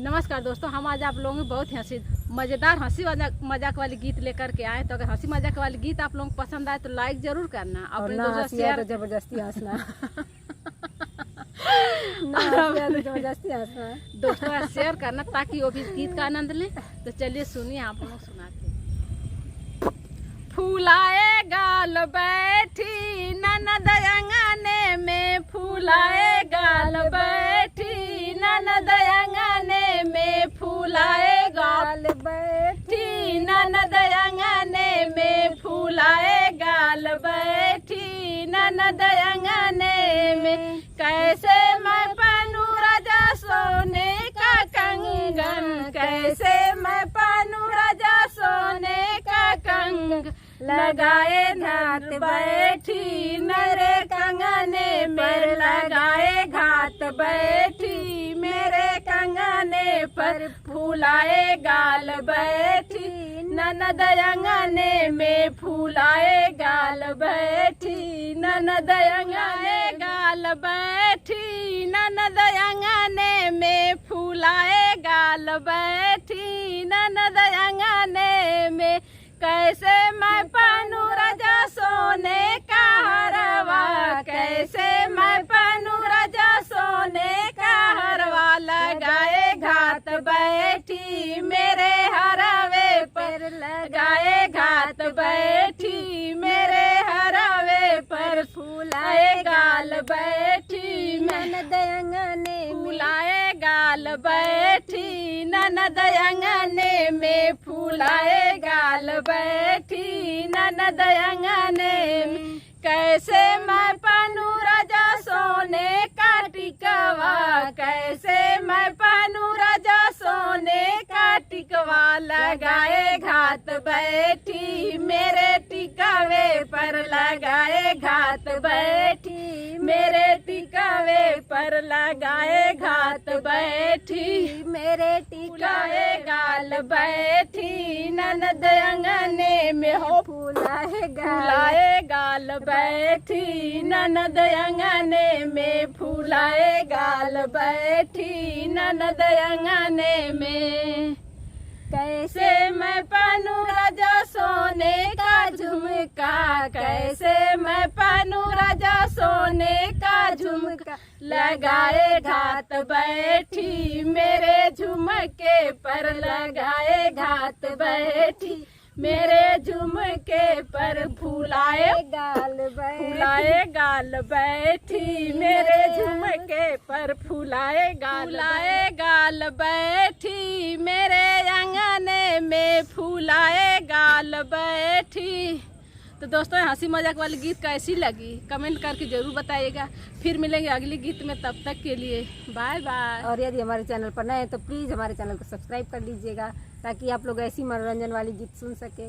नमस्कार दोस्तों, हम आज आप लोगों में बहुत ही मज़ेदार हंसी मजाक वाली गीत लेकर के आए। तो अगर हंसी मजाक वाली गीत आप लोगों को पसंद आए तो लाइक जरूर करना, अपने दोस्तों से शेयर। तो जबरदस्ती हंसना जबरदस्ती हंसना दोस्तों का शेयर करना ताकि वो भी गीत का आनंद ले। तो चलिए सुनिए, आप लोग सुनाते। फूलाए गाल बैठी ननद अंगने में, फूलाए गाल बैठी ननद अंगने में, फूलाए गाल बैठी ननद अंगने में, फूलाए गाल बैठी ननद अंगने में। कैसे मैं पहनूं राजा सोने का कंगन, कैसे मैं पहनूं राजा सोने का कंगन, लगाए नाथ बैठी मेरे कंगने पर, लगाए घाट बैठी मेरे कंगने पर, फूलाए गाल बैठी ननद अंगने में, फूलाए गाल बैठी ननद अंगने, गाल बैठी ननद अंगने में, फूलाए गाल बैठी ननद अंगने में। कैसे मैं पहनूं राजा सोने का हरवा, कैसे मैं पहनूं राजा सोने का हरवा, लगाए घाट बैठी मेरे हरवे पर, लगाए घाट बैठी मेरे हरवे पर, फूलाए गाल बैठी ननद अंगने, फूलाए गाल बैठी ननद अंगने में, फूलाए गाल बैठी ननद अंगने में। कैसे मैं पहनूं राजा सोने का टिकवा, कैसे मैं पहनूं राजा सोने का टिकवा, लगाए घाट बैठी मेरे टिकावे पर, लगाए घाट बैठी मेरे टिकावे पर, लगाए घाट बैठी मेरे टिकावे गाल बैठी ननद अंगने में हो, फूलाए गाल बैठी ननद अंगने में, फूलाए गाल बैठी ननद अंगने में। कैसे मैं पहनूं राजा सोने का झुमका, कैसे मैं पहनूं राजा सोने का झुमका, लगाए घाट बैठी मेरे झुमके पर, लगाए घाट बैठी मेरे झुमके पर, फूलाए गाल बैठी मेरे झुमके पर, फूलाए गाल बैठी मेरे अंगने में, फूलाए गाल बैठी। तो दोस्तों, हंसी मजाक वाली गीत कैसी लगी कमेंट करके जरूर बताइएगा। फिर मिलेंगे अगली गीत में, तब तक के लिए बाय बाय। और यदि हमारे चैनल पर नए हैं तो प्लीज़ हमारे चैनल को सब्सक्राइब कर लीजिएगा ताकि आप लोग ऐसी मनोरंजन वाली गीत सुन सके।